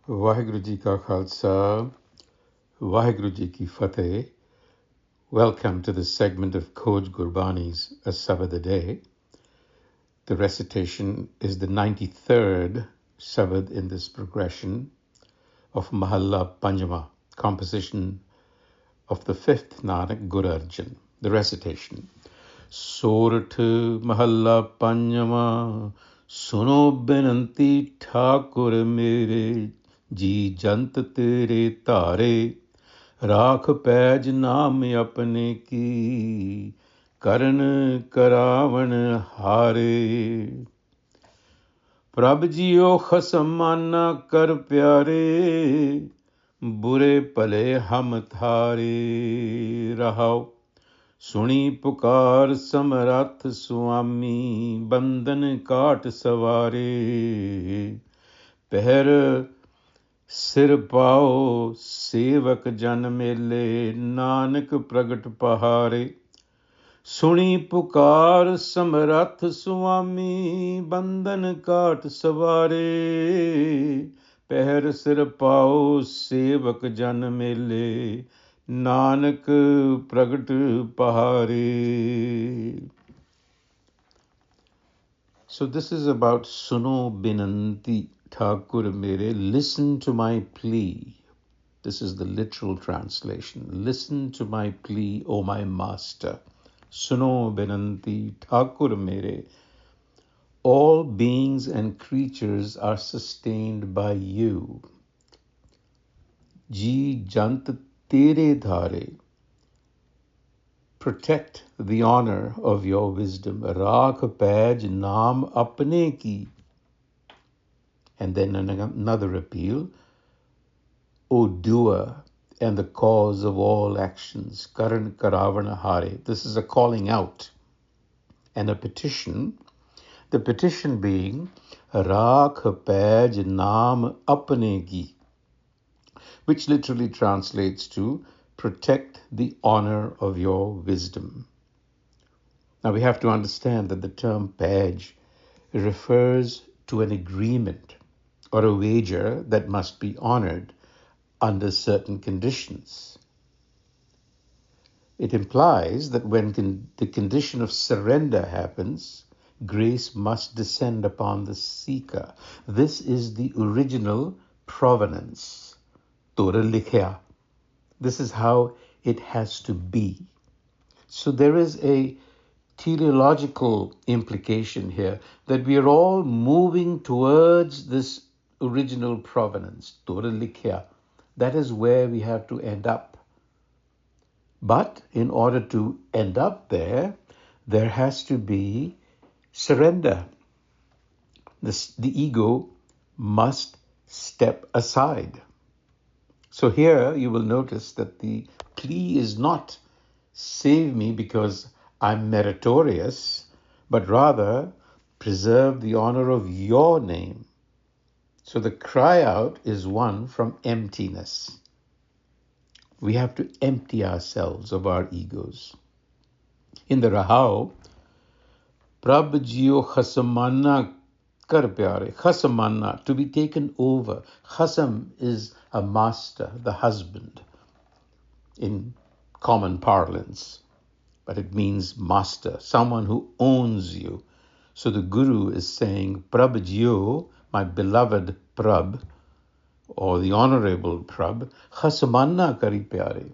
Vaheguru Ji Ka Khalsa, Vaheguru Ji Ki Fateh. Welcome to this segment of Khoj Gurbani's a-sabad-a-day. The recitation is the 93rd sabad in this progression of Mahalla Panjama, composition of the 5th Nanak Guru Arjan. The recitation. Sorat Mahalla Panjama, Sunahu Binanti Thakur mere, जी जंत तेरे तारे राख page नाम अपने की करण करावण हारे प्रभ जियो खसमाना कर प्यारे बुरे भले हम थारे रहाओ सुनी पुकार समरथ स्वामी बंधन काट सवारे पहर सिर पाओ सेवक जन मेले नानक प्रगट पहारे सुनी पुकार समरथ स्वामी बंधन काट सवारे पहर सिर पाओ सेवक जन मेले नानक प्रगट पहारे. So this is about Sunahu Binanti Thakur mere, listen to my plea. This is the literal translation. Listen to my plea, O my master. Sunahu Binanti Thakur mere. All beings and creatures are sustained by you. Ji jant tere dhare. Protect the honor of your wisdom. Rakh paj naam apne ki. And then another appeal. O doer and the cause of all actions. Karan karavana hare. This is a calling out and a petition. The petition being Rakh paj naam apne ki, which literally translates to protect the honor of your wisdom. Now we have to understand that the term paj refers to an agreement or a wager that must be honored under certain conditions. It implies that when the condition of surrender happens, grace must descend upon the seeker. This is the original provenance. Tora likhya. This is how it has to be. So there is a teleological implication here that we are all moving towards this original provenance. Tora likhya. That is where we have to end up. But in order to end up there, there has to be surrender. The ego must step aside. So here you will notice that the plea is not save me because I'm meritorious, but rather preserve the honor of your name. So the cry out is one from emptiness. We have to empty ourselves of our egos. In the Rahao, Prab Jio Khasamana Kar Pyare. Khasamana, to be taken over. Khasam is a master, the husband, in common parlance. But it means master, someone who owns you. So the Guru is saying, Prab Jio, my beloved Prab, or the honorable Prab, Khasamanna kari pyare,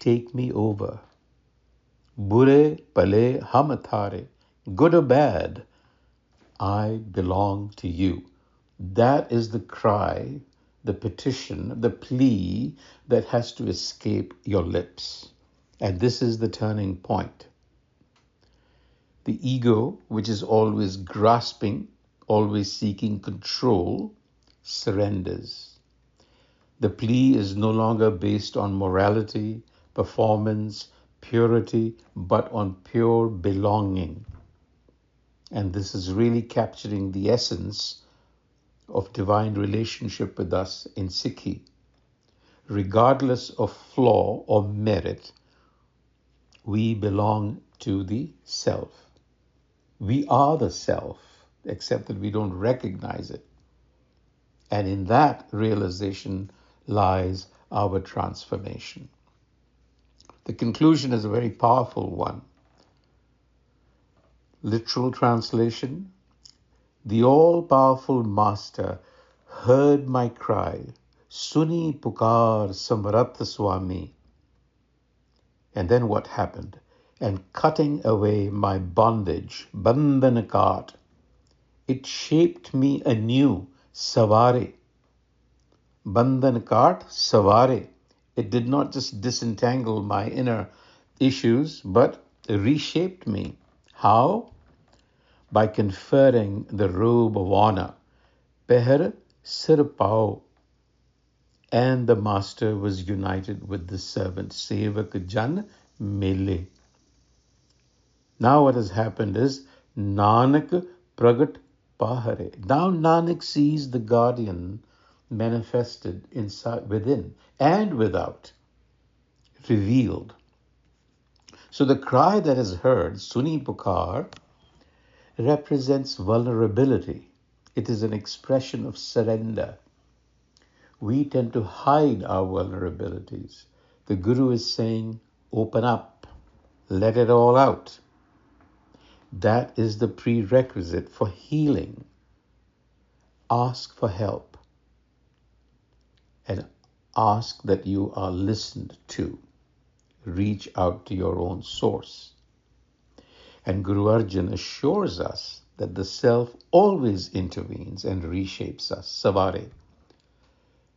take me over. Bure pale hum thare, good or bad, I belong to you. That is the cry, the petition, the plea that has to escape your lips. And this is the turning point. The ego, which is always grasping, always seeking control, surrenders. The plea is no longer based on morality, performance, purity, but on pure belonging. And this is really capturing the essence of divine relationship with us in Sikhi. Regardless of flaw or merit, we belong to the self. We are the self, except that we don't recognize it. And in that realization lies our transformation. The conclusion is a very powerful one. Literal translation: the all-powerful Master heard my cry, Suni Pukar Samrat Swami. And then what happened? And cutting away my bondage, bandhanakat, it shaped me anew, savare. Bandhanakat, savare. It did not just disentangle my inner issues, but reshaped me. How? By conferring the robe of honor, Peher Sir Pao, and the Master was united with the servant, Sevak Jan Mele. Now what has happened is Nanak Pragat Pahare. Now Nanak sees the guardian manifested inside, within and without, revealed. So the cry that is heard, Suni Pukar, represents vulnerability. It is an expression of surrender. We tend to hide our vulnerabilities. The Guru is saying, open up, let it all out. That is the prerequisite for healing. Ask for help and ask that you are listened to. Reach out to your own source. And Guru Arjan assures us that the self always intervenes and reshapes us, savare,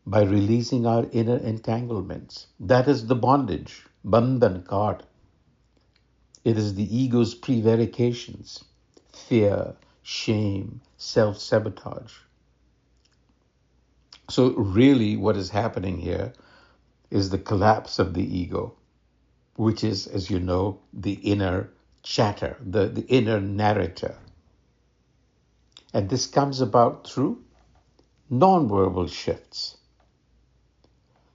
by releasing our inner entanglements. That is the bondage, bandhan card. It is the ego's prevarications, fear, shame, self-sabotage. So really what is happening here is the collapse of the ego, which is, as you know, the inner chatter, the inner narrator. And this comes about through non-verbal shifts.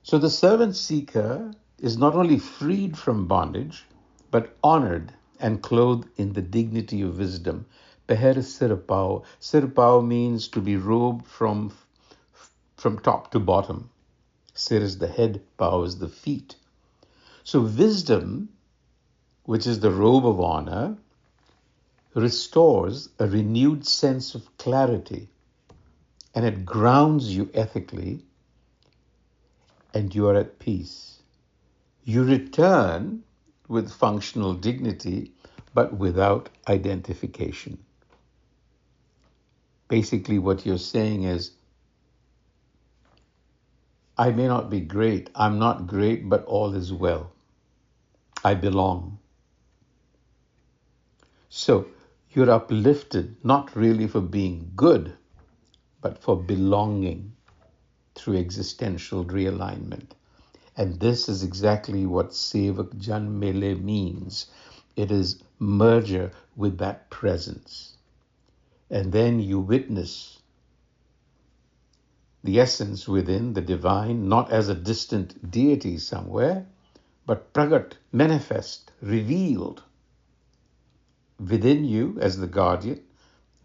So the servant seeker is not only freed from bondage, but honored and clothed in the dignity of wisdom. Peher Sirpao. Sirpao means to be robed from top to bottom. Sir is the head, Pao is the feet. So wisdom, which is the robe of honor, restores a renewed sense of clarity, and it grounds you ethically, and you are at peace. You return with functional dignity, but without identification. Basically, what you're saying is, I may not be great, I'm not great, but all is well. I belong. So, you're uplifted, not really for being good, but for belonging through existential realignment. And this is exactly what Sevak Jan Mele means. It is merger with that presence. And then you witness the essence within, the divine, not as a distant deity somewhere, but pragat, manifest, revealed within you as the guardian,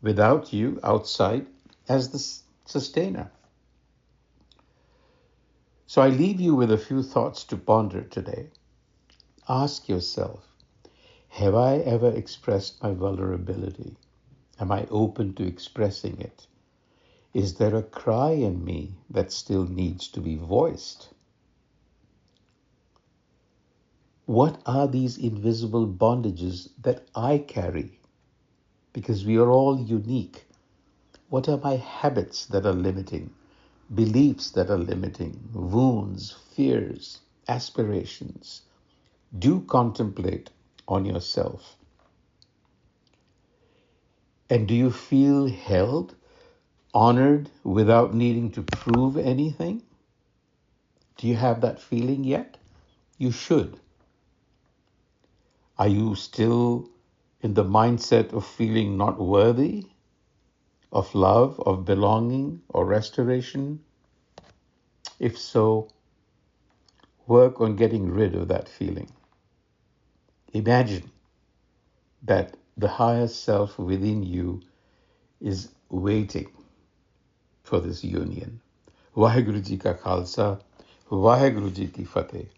without you, outside, as the sustainer. So I leave you with a few thoughts to ponder today. Ask yourself, have I ever expressed my vulnerability? Am I open to expressing it? Is there a cry in me that still needs to be voiced? What are these invisible bondages that I carry? Because we are all unique. What are my habits that are limiting? Beliefs that are limiting? Wounds, fears, aspirations? Do contemplate on yourself. And do you feel held, honored, without needing to prove anything? Do you have that feeling yet? You should. Are you still in the mindset of feeling not worthy of love, of belonging, or restoration? If so, work on getting rid of that feeling. Imagine that the higher self within you is waiting for this union. Waheguru ji का खालसा, वाहिगुरु जी की फतेह।